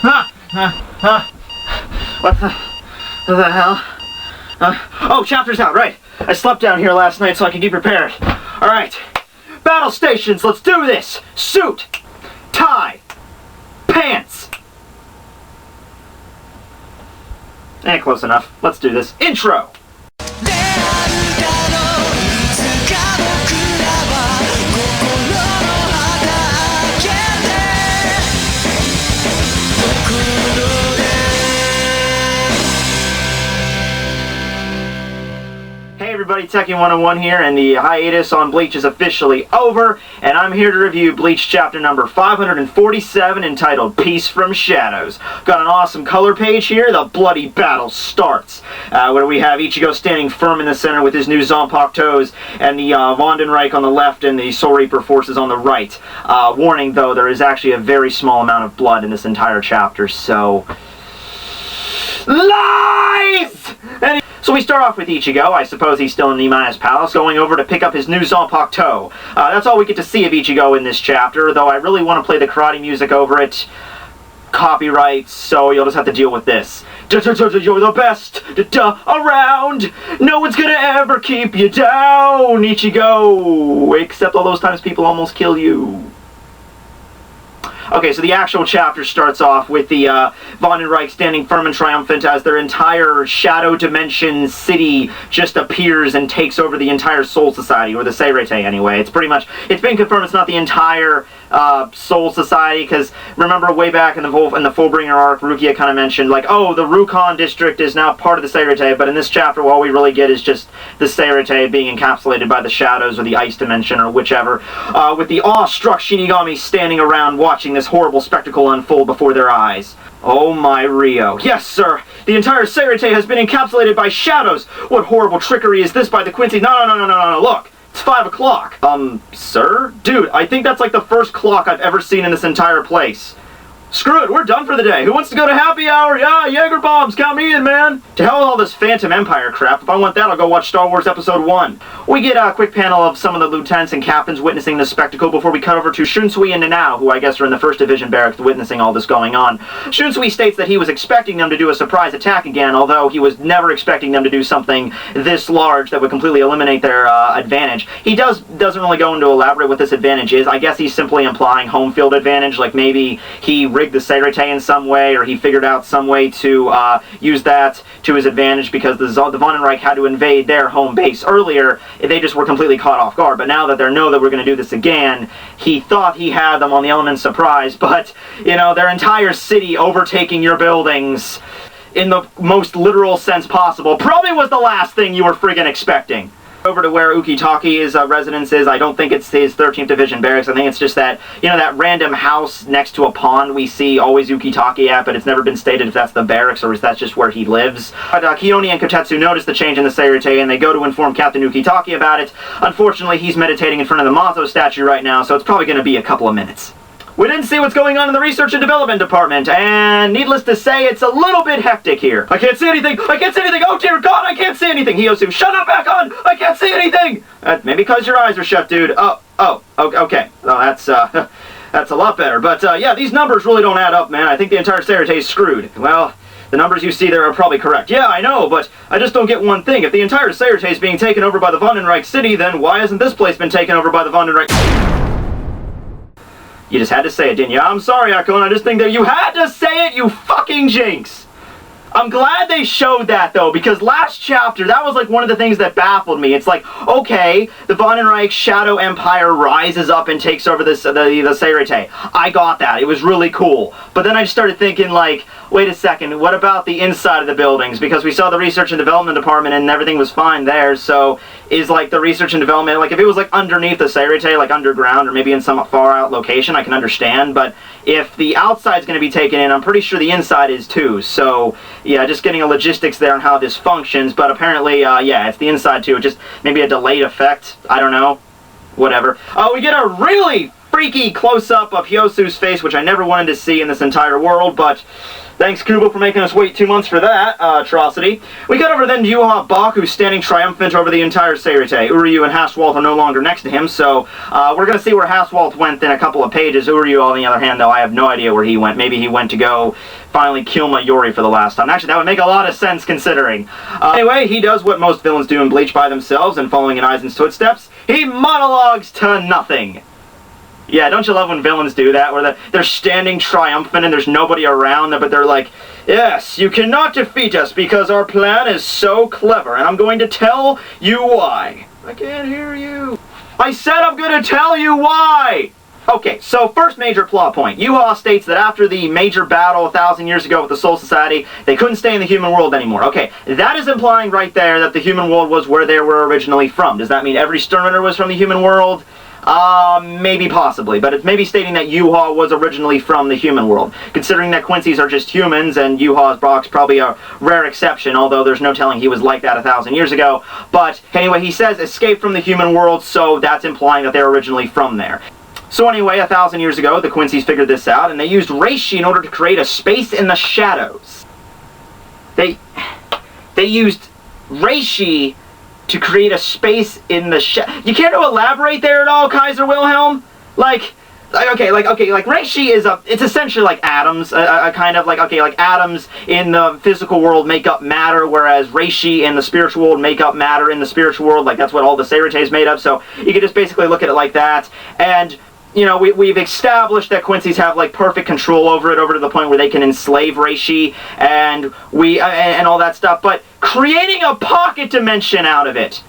What the hell? Oh, chapter's out, right. I slept down here last night so I can get prepared. Alright. Battle stations, let's do this! Suit! Tie! Pants! Close enough. Let's do this. Intro! Hey everybody, Tekking101 here, and the hiatus on Bleach is officially over, and I'm here to review Bleach chapter number 547, entitled Peace from Shadows. Got an awesome color page here. The bloody battle starts, where we have Ichigo standing firm in the center with his new Zanpakuto toes, and the Vandenreich on the left and the Soul Reaper forces on the right. Warning though, there is actually a very small amount of blood in this entire chapter, so... Lies! So we start off with Ichigo. I suppose he's still in Nimai's palace, going over to pick up his new Zanpakuto. That's all we get to see of Ichigo in this chapter, though I really want to play the karate music over it. Copyright, so you'll just have to deal with this. You're the best around. No one's gonna ever keep you down, Ichigo. Except all those times people almost kill you. Okay, so the actual chapter starts off with the Vandenreich standing firm and triumphant as their entire Shadow Dimension city just appears and takes over the entire Soul Society, or the Seirete anyway. It's pretty much, it's been confirmed it's not the entire Soul Society, because remember way back in the Fullbringer arc, Rukia kind of mentioned, like, oh, the Rukon district is now part of the Seirete, but in this chapter, all we really get is just the Seirete being encapsulated by the Shadows or the Ice Dimension or whichever, with the awestruck Shinigami standing around watching this horrible spectacle unfold before their eyes. Oh my Rio. Yes, sir! The entire Seirete has been encapsulated by shadows! What horrible trickery is this by the Quincy? No, look! It's 5 o'clock! Sir? Dude, I think that's like the first clock I've ever seen in this entire place. Screw it, we're done for the day. Who wants to go to happy hour? Yeah, Jaeger bombs, count me in, man. To hell with all this Phantom Empire crap. If I want that, I'll go watch Star Wars Episode 1. We get a quick panel of some of the lieutenants and captains witnessing this spectacle before we cut over to Shunsui and Nanao, who I guess are in the 1st Division barracks witnessing all this going on. Shunsui states that he was expecting them to do a surprise attack again, although he was never expecting them to do something this large that would completely eliminate their advantage. He doesn't really go into elaborate what this advantage is. I guess he's simply implying home field advantage, like maybe he rigged the Seirete in some way, or he figured out some way to use that to his advantage, because the Vandenreich had to invade their home base earlier. They just were completely caught off guard, but now that they know that we're going to do this again, he thought he had them on the element surprise, but, you know, their entire city overtaking your buildings in the most literal sense possible probably was the last thing you were friggin' expecting. Over to where Ukitaki's residence is. I don't think it's his 13th Division barracks. I think it's just that, you know, that random house next to a pond we see always Ukitaki at, but it's never been stated if that's the barracks or if that's just where he lives. But Kioni and Kotetsu notice the change in the Seirete, and they go to inform Captain Ukitaki about it. Unfortunately, he's meditating in front of the Mazo statue right now, so it's probably going to be a couple of minutes. We didn't see what's going on in the Research and Development Department, and needless to say, it's a little bit hectic here. I can't see anything! I can't see anything! Oh dear God, I can't see anything! Hyosu, shut up, back on! I can't see anything! Maybe because your eyes are shut, dude. Okay. Well, that's a lot better. But, yeah, these numbers really don't add up, man. I think the entire Seirete is screwed. Well, the numbers you see there are probably correct. Yeah, I know, but I just don't get one thing. If the entire Seirete is being taken over by the Vandenreich city, then why hasn't this place been taken over by the Vandenreich... You just had to say it, didn't you? I'm sorry, Akon, I just think that you had to say it, you fucking jinx! I'm glad they showed that, though, because last chapter, that was like one of the things that baffled me. It's like, okay, the Vandenreich Shadow Empire rises up and takes over the Seirete. I got that. It was really cool. But then I just started thinking, like, wait a second, what about the inside of the buildings? Because we saw the Research and Development Department and everything was fine there, so is, like, the Research and Development, like, if it was, like, underneath the Seirete, like, underground, or maybe in some far-out location, I can understand, but if the outside's going to be taken in, I'm pretty sure the inside is, too, so... Yeah, just getting a logistics there on how this functions, but apparently, yeah, it's the inside too, just maybe a delayed effect, I don't know, whatever. We get a really freaky close-up of Hyosu's face, which I never wanted to see in this entire world, but thanks, Kubo, for making us wait 2 months for that atrocity. We got over then to Yuha Baku standing triumphant over the entire Seirite. Uryu and Haswalt are no longer next to him, so we're going to see where Haswalt went in a couple of pages. Uryu, on the other hand, though, I have no idea where he went. Maybe he went to go finally kill Mayuri for the last time. Actually, that would make a lot of sense considering. Anyway, he does what most villains do in Bleach by themselves, and following in Aizen's footsteps, he monologues to nothing. Yeah, don't you love when villains do that, where they're standing triumphant and there's nobody around them, but they're like, yes, you cannot defeat us because our plan is so clever, and I'm going to tell you why. I can't hear you. I said I'm going to tell you why! Okay, so first major plot point. Yuha states that after the major battle 1,000 years ago with the Soul Society, they couldn't stay in the human world anymore. Okay, that is implying right there that the human world was where they were originally from. Does that mean every Sternritter was from the human world? Maybe possibly, but it's maybe stating that Yuha was originally from the human world. Considering that Quincy's are just humans, and Yuha's Brock's probably a rare exception, although there's no telling he was like that 1,000 years ago. But anyway, he says escape from the human world, so that's implying that they're originally from there. So anyway, 1,000 years ago, the Quincy's figured this out, and they used reishi in order to create a space in the shadows. They used reishi to create a space in the You care to elaborate there at all, Kaiser Wilhelm? Like reishi is it's essentially like atoms, kind of like atoms in the physical world make up matter, whereas reishi in the spiritual world make up matter in the spiritual world. Like that's what all the Seirite is made of. So you can just basically look at it like that. And you know, we've established that Quincy's have like perfect control over it, over to the point where they can enslave reishi and and all that stuff. But creating a pocket dimension out of it,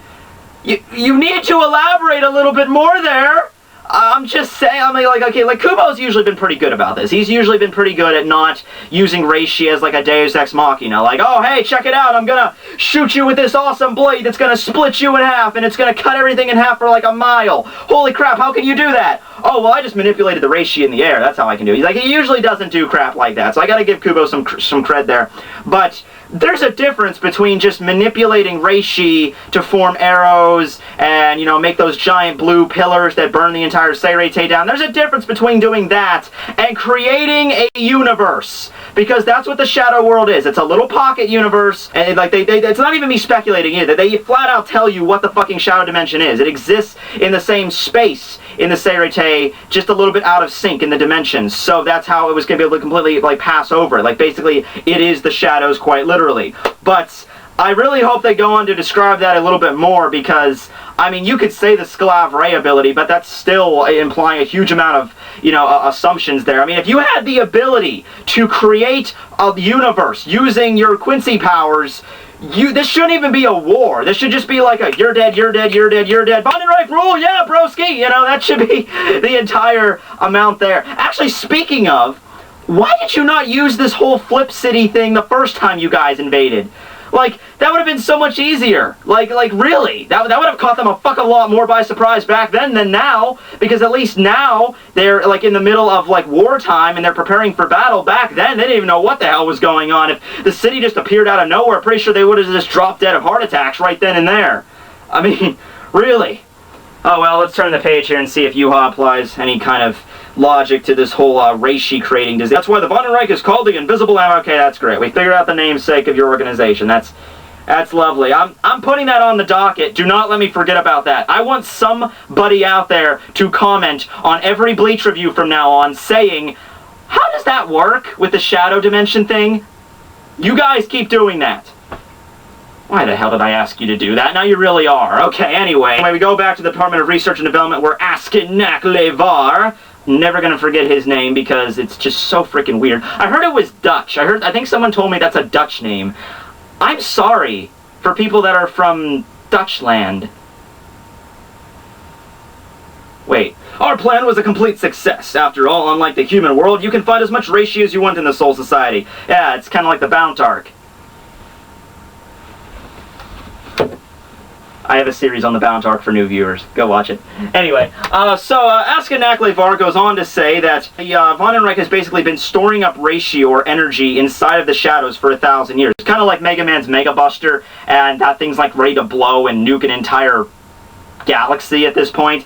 you need to elaborate a little bit more there. I'm just saying, I mean, like Kubo's usually been pretty good about this. He's usually been pretty good at not using reishi as like a deus ex machina. Like, oh, hey, check it out, I'm gonna shoot you with this awesome blade that's gonna split you in half, and it's gonna cut everything in half for like a mile. Holy crap, how can you do that? Oh, well, I just manipulated the reishi in the air, that's how I can do it. He's like, he usually doesn't do crap like that, so I gotta give Kubo some cred there. But there's a difference between just manipulating reishi to form arrows and, you know, make those giant blue pillars that burn the entire Seirite down. There's a difference between doing that and creating a universe. Because that's what the Shadow World is. It's a little pocket universe, and it's not even me speculating either. They flat out tell you what the fucking Shadow Dimension is. It exists in the same space in the Seirite, just a little bit out of sync in the dimensions. So that's how it was going to be able to completely, like, pass over. Like, basically, it is the shadows quite literally. But I really hope they go on to describe that a little bit more, because, I mean, you could say the Sclav Ray ability, but that's still implying a huge amount of, you know, assumptions there. I mean, if you had the ability to create a universe using your Quincy powers, this shouldn't even be a war. This should just be like a you're dead, you're dead, you're dead, you're dead. Bond and right rule, yeah, broski. You know, that should be the entire amount there. Actually, speaking of, why did you not use this whole Flip City thing the first time you guys invaded? Like, that would have been so much easier. Like really. That would have caught them a fucking lot more by surprise back then than now. Because at least now, they're, like, in the middle of, like, wartime and they're preparing for battle. Back then, they didn't even know what the hell was going on. If the city just appeared out of nowhere, pretty sure they would have just dropped dead of heart attacks right then and there. I mean, really. Oh, well, let's turn the page here and see if Yuha applies any kind of logic to this whole reishi creating disease. That's why the Vandenreich is called the Invisible M. Okay, that's great. We figured out the namesake of your organization. That's lovely. I'm putting that on the docket. Do not let me forget about that. I want somebody out there to comment on every Bleach review from now on saying, how does that work with the shadow dimension thing? You guys keep doing that. Why the hell did I ask you to do that? Now you really are. Okay, anyway. When we go back to the Department of Research and Development, we're Askinak Levar. Never gonna forget his name because it's just so freaking weird. I heard it was Dutch. I think someone told me that's a Dutch name. I'm sorry for people that are from Dutchland. Wait. Our plan was a complete success. After all, unlike the human world, you can find as much reishi as you want in the Soul Society. Yeah, it's kind of like the Bount arc. I have a series on the Bount arc for new viewers. Go watch it. Anyway, Askinak Levar goes on to say that Vandenreich has basically been storing up reishi or energy inside of the shadows for 1,000 years. Kind of like Mega Man's Mega Buster, and that thing's like ready to blow and nuke an entire galaxy at this point.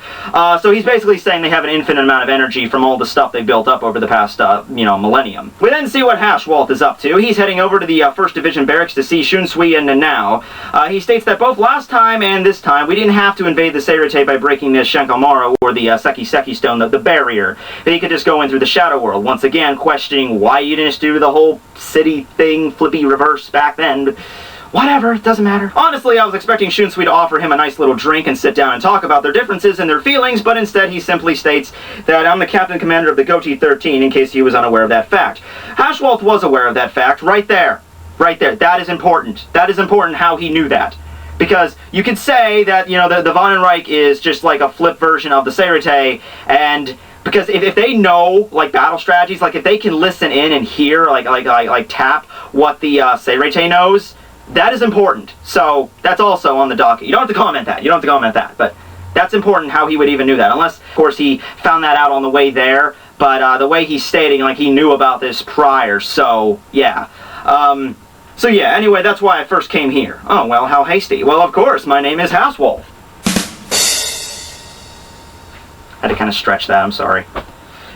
So he's basically saying they have an infinite amount of energy from all the stuff they built up over the past, millennium. We then see what Hashwalt is up to. He's heading over to the 1st Division barracks to see Shunsui and Nanao. He states that both last time and this time, we didn't have to invade the Seirete by breaking the Shenkomaru or the Seki Stone, the barrier. They could just go in through the Shadow World, once again questioning why you didn't do the whole city thing, flippy reverse back then, but whatever, it doesn't matter. Honestly, I was expecting Shunsui to offer him a nice little drink and sit down and talk about their differences and their feelings, but instead he simply states that I'm the Captain Commander of the Goatee 13, in case he was unaware of that fact. Hashwalt was aware of that fact, right there. Right there. That is important. That is important how he knew that. Because you could say that, the Vanenreich is just like a flip version of the Seirete, and because if they know, like, battle strategies, like, if they can listen in and hear, like tap what the Seirete knows, that is important. So that's also on the docket. You don't have to comment that. But that's important how he would even know that. Unless, of course, he found that out on the way there. But the way he's stating, like, he knew about this prior. So, yeah. Anyway, that's why I first came here. Oh, well, how hasty. Well, of course, my name is Hashwalt. Had to kind of stretch that, I'm sorry.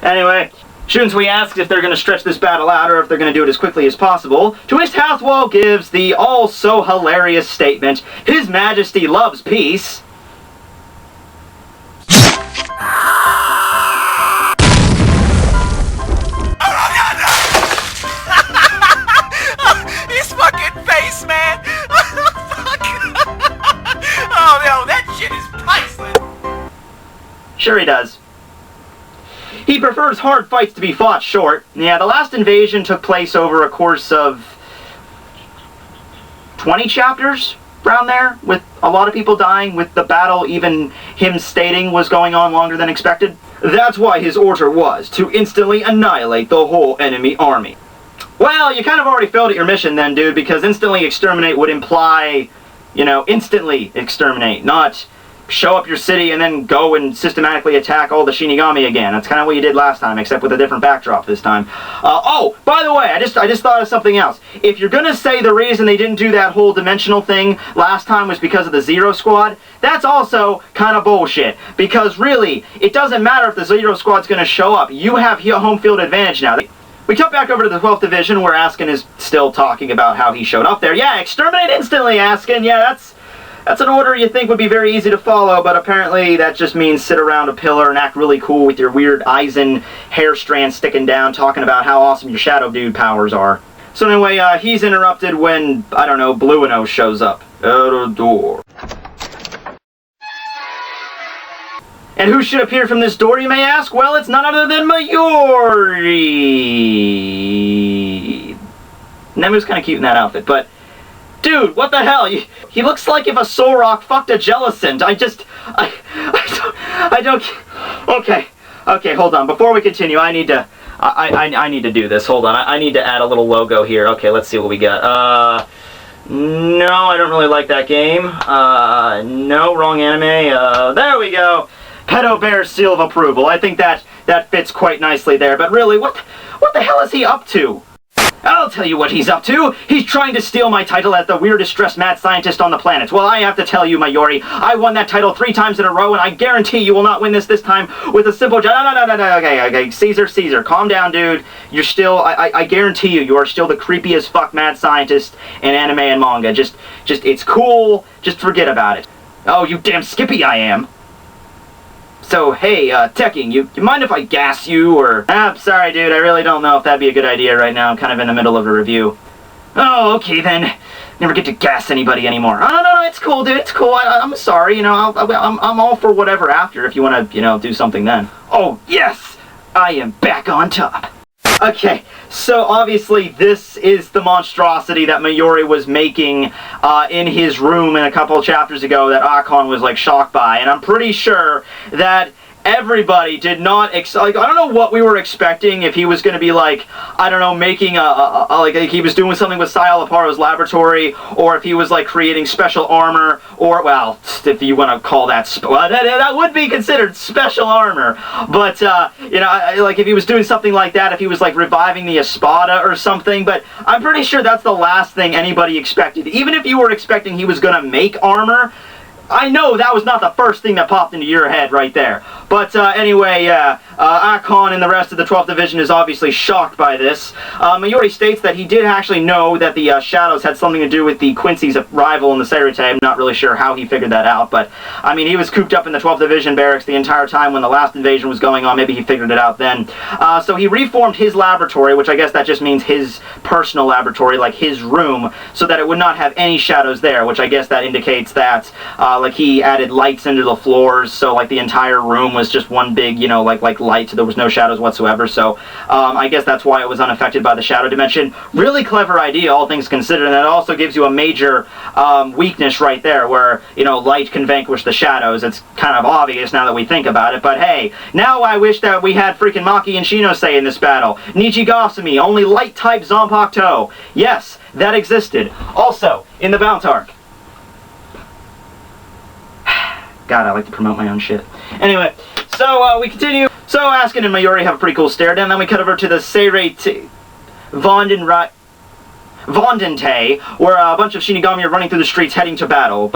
Anyway, Shunsui asks if they're going to stretch this battle out or if they're going to do it as quickly as possible, to which Hashwalt gives the all-so-hilarious statement, His Majesty loves peace. His fucking face, man! Oh, no, that shit is priceless! Sure he does. He prefers hard fights to be fought short. Yeah, the last invasion took place over a course of 20 chapters, around there, with a lot of people dying, with the battle even him stating was going on longer than expected. That's why his order was to instantly annihilate the whole enemy army. Well, you kind of already failed at your mission then, dude, because instantly exterminate would imply, instantly exterminate, not show up your city and then go and systematically attack all the Shinigami again. That's kind of what you did last time, except with a different backdrop this time. Oh, by the way, I just thought of something else. If you're gonna say the reason they didn't do that whole dimensional thing last time was because of the Zero Squad, that's also kind of bullshit. Because really, it doesn't matter if the Zero Squad's gonna show up. You have home field advantage now. We cut back over to the 12th Division, where Askin is still talking about how he showed up there. Yeah, exterminate instantly, Askin. Yeah, that's an order you think would be very easy to follow, but apparently that just means sit around a pillar and act really cool with your weird Eisen hair strand sticking down, talking about how awesome your Shadow Dude powers are. So anyway, he's interrupted when, I don't know, Bluino shows up at a door. And who should appear from this door, you may ask? Well, it's none other than Mayuri. Nemu's kind of cute in that outfit, but dude, what the hell? He looks like if a Solrock fucked a Jellicent. I don't. Okay, hold on. Before we continue, I need to do this. Hold on. I need to add a little logo here. Okay, let's see what we got. No, I don't really like that game. No, wrong anime. There we go. Pedo Bear's seal of approval. I think that fits quite nicely there. But really, what the hell is he up to? I'll tell you what he's up to. He's trying to steal my title as the weirdest stressed mad scientist on the planet. Well, I have to tell you, Mayuri, I won that title 3 times in a row, and I guarantee you will not win this time with a simple No, okay, Caesar, calm down, dude. You're still, I guarantee you are still the creepiest fuck mad scientist in anime and manga. Just, it's cool. Just forget about it. Oh, you damn Skippy I am. So, hey, Tekking, you mind if I gas you, or... sorry, dude, I really don't know if that'd be a good idea right now. I'm kind of in the middle of a review. Oh, okay, then. Never get to gas anybody anymore. Oh, no, it's cool, dude, it's cool. I'm sorry, I'm all for whatever after if you want to, do something then. Oh, yes! I am back on top. Okay, so obviously this is the monstrosity that Mayuri was making in his room in a couple of chapters ago that Akon was like shocked by, and I'm pretty sure that everybody did not I don't know what we were expecting, if he was going to be like, I don't know, making like he was doing something with Sayal Aparo's laboratory, or if he was like creating special armor, or, well, if you want to call that, that would be considered special armor, but, like if he was doing something like that, if he was like reviving the Espada or something, but I'm pretty sure that's the last thing anybody expected. Even if you were expecting he was going to make armor, I know that was not the first thing that popped into your head right there. But anyway, Akon and the rest of the 12th Division is obviously shocked by this. Mayuri states that he did actually know that the Shadows had something to do with the Quincy's arrival in the Seirete. I'm not really sure how he figured that out, but I mean, he was cooped up in the 12th Division barracks the entire time when the last invasion was going on. Maybe he figured it out then. So he reformed his laboratory, which I guess that just means his personal laboratory, like his room, so that it would not have any shadows there, which I guess that indicates that like he added lights into the floors, so like the entire room was just one big, you know, like light, so there was no shadows whatsoever. So I guess that's why it was unaffected by the shadow dimension. Really clever idea, all things considered, and that also gives you a major weakness right there, where, you know, light can vanquish the shadows. It's kind of obvious now that we think about it, but hey, now I wish that we had freaking Maki and Shinose in this battle. Nichigasumi, only light type Zanpakuto. Yes, that existed. Also, in the Bounce arc. God, I like to promote my own shit. Anyway, so we continue. So Askin and Mayuri have a pretty cool stare down. Then we cut over to the Seirete Vondente, where a bunch of Shinigami are running through the streets heading to battle.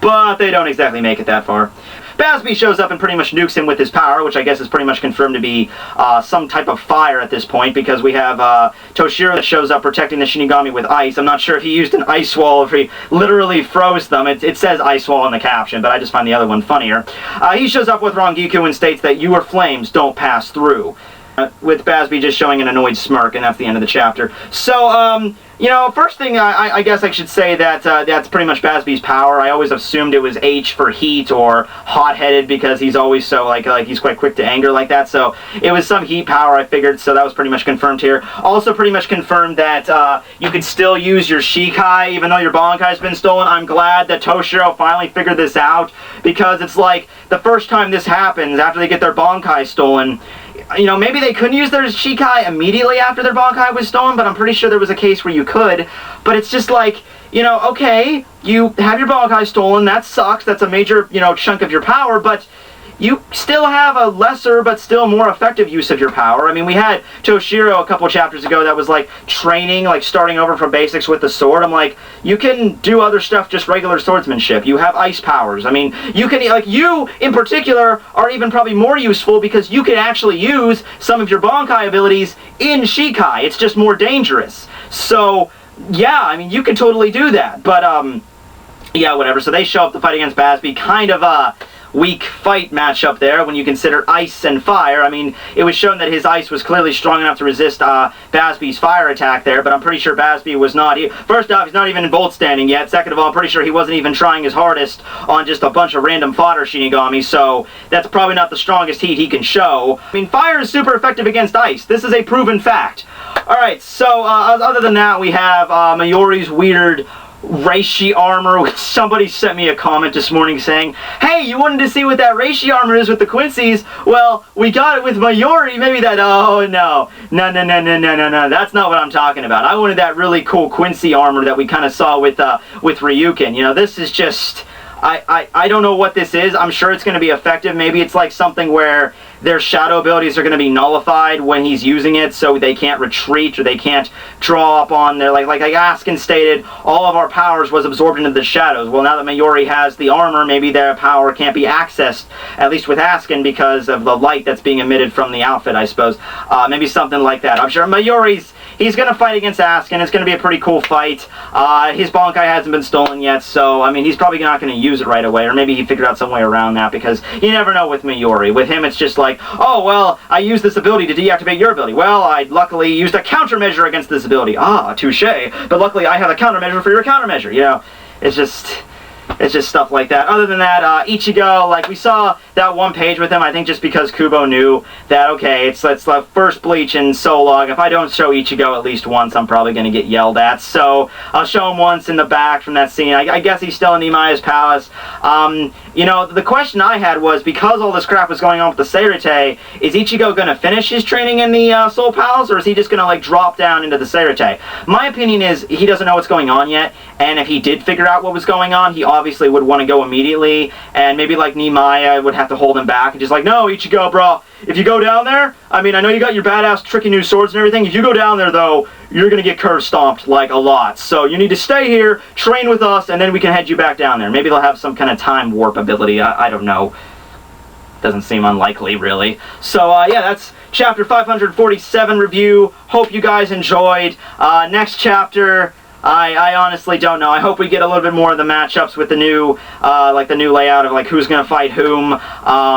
But they don't exactly make it that far. Basby shows up and pretty much nukes him with his power, which I guess is pretty much confirmed to be some type of fire at this point, because we have Toshiro that shows up protecting the Shinigami with ice. I'm not sure if he used an ice wall or if he literally froze them. It says ice wall in the caption, but I just find the other one funnier. He shows up with Rangiku and states that your flames don't pass through. With Basby just showing an annoyed smirk, and that's the end of the chapter. So, you know, first thing, I guess I should say that that's pretty much Basby's power. I always assumed it was H for heat or hot-headed, because he's always so, like he's quite quick to anger like that. So it was some heat power, I figured, so that was pretty much confirmed here. Also pretty much confirmed that you could still use your Shikai even though your Bankai's been stolen. I'm glad that Toshiro finally figured this out, because it's like the first time this happens, after they get their Bankai stolen, you know, maybe they couldn't use their Shikai immediately after their Bankai was stolen, but I'm pretty sure there was a case where you could. But it's just like, you know, okay, you have your Bankai stolen, that sucks, that's a major, you know, chunk of your power, but you still have a lesser but still more effective use of your power. I mean, we had Toshiro a couple chapters ago that was like training, like starting over from basics with the sword. I'm like, you can do other stuff, just regular swordsmanship. You have ice powers. I mean, you can, like, you in particular are even probably more useful because you can actually use some of your Bankai abilities in Shikai. It's just more dangerous. So, yeah, I mean, you can totally do that. But, yeah, whatever. So they show up to fight against Basby. Kind of a weak fight matchup there when you consider ice and fire. I mean, it was shown that his ice was clearly strong enough to resist Basby's fire attack there, but I'm pretty sure Basby was not. First off, he's not even in bolt standing yet. Second of all, I'm pretty sure he wasn't even trying his hardest on just a bunch of random fodder Shinigami, so that's probably not the strongest heat he can show. I mean, fire is super effective against ice. This is a proven fact. Alright, so other than that, we have Mayuri's weird Reishi armor, which somebody sent me a comment this morning saying, hey, you wanted to see what that Reishi armor is with the Quincy's? Well, we got it with Mayuri. Maybe that, oh no, that's not what I'm talking about. I wanted that really cool Quincy armor that we kind of saw with Ryukin. You know, this is just, I don't know what this is. I'm sure it's going to be effective. Maybe it's like something where their shadow abilities are going to be nullified when he's using it, so they can't retreat or they can't draw up on their, like Askin stated, all of our powers was absorbed into the shadows. Well, now that Mayuri has the armor, maybe their power can't be accessed, at least with Askin, because of the light that's being emitted from the outfit, I suppose. Maybe something like that. I'm sure he's going to fight against Askin. It's going to be a pretty cool fight. His Bankai hasn't been stolen yet, so, I mean, he's probably not going to use it right away, or maybe he figured out some way around that, because you never know with Mayuri. With him, it's just like, oh, well, I used this ability to deactivate your ability. Well, I luckily used a countermeasure against this ability. Ah, touche. But luckily, I have a countermeasure for your countermeasure. You know, it's just stuff like that. Other than that, Ichigo, like, we saw that one page with him, I think just because Kubo knew that, okay, it's the first Bleach in so long. If I don't show Ichigo at least once, I'm probably going to get yelled at. So, I'll show him once in the back from that scene. I guess he's still in Imaya's palace. You know, the question I had was, because all this crap was going on with the Seirete, is Ichigo going to finish his training in the Soul Palace, or is he just going to, like, drop down into the Seirete? My opinion is, he doesn't know what's going on yet, and if he did figure out what was going on, he obviously would want to go immediately, and maybe like Nimaya would have to hold him back and just like, no, Ichigo, bro, if you go down there, I mean, I know you got your badass tricky new swords and everything, if you go down there though, you're gonna get curve stomped like a lot, so you need to stay here, train with us, and then we can head you back down there. Maybe they'll have some kind of time warp ability, I don't know. Doesn't seem unlikely, really. So, yeah, that's chapter 547 review. Hope you guys enjoyed. Next chapter, I honestly don't know. I hope we get a little bit more of the matchups with the new, like the new layout of like who's gonna fight whom.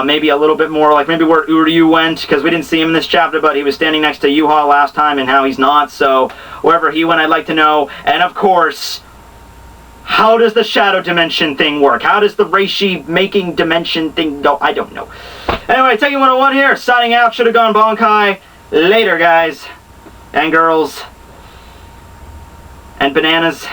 Maybe a little bit more like maybe where Uryu went, because we didn't see him in this chapter, but he was standing next to Yuha last time, and how he's not. So wherever he went, I'd like to know. And of course, how does the shadow dimension thing work? How does the Reishi making dimension thing go? I don't know. Anyway, Tekking101 here, signing out. Should have gone Bonkai. Later, guys and girls and bananas.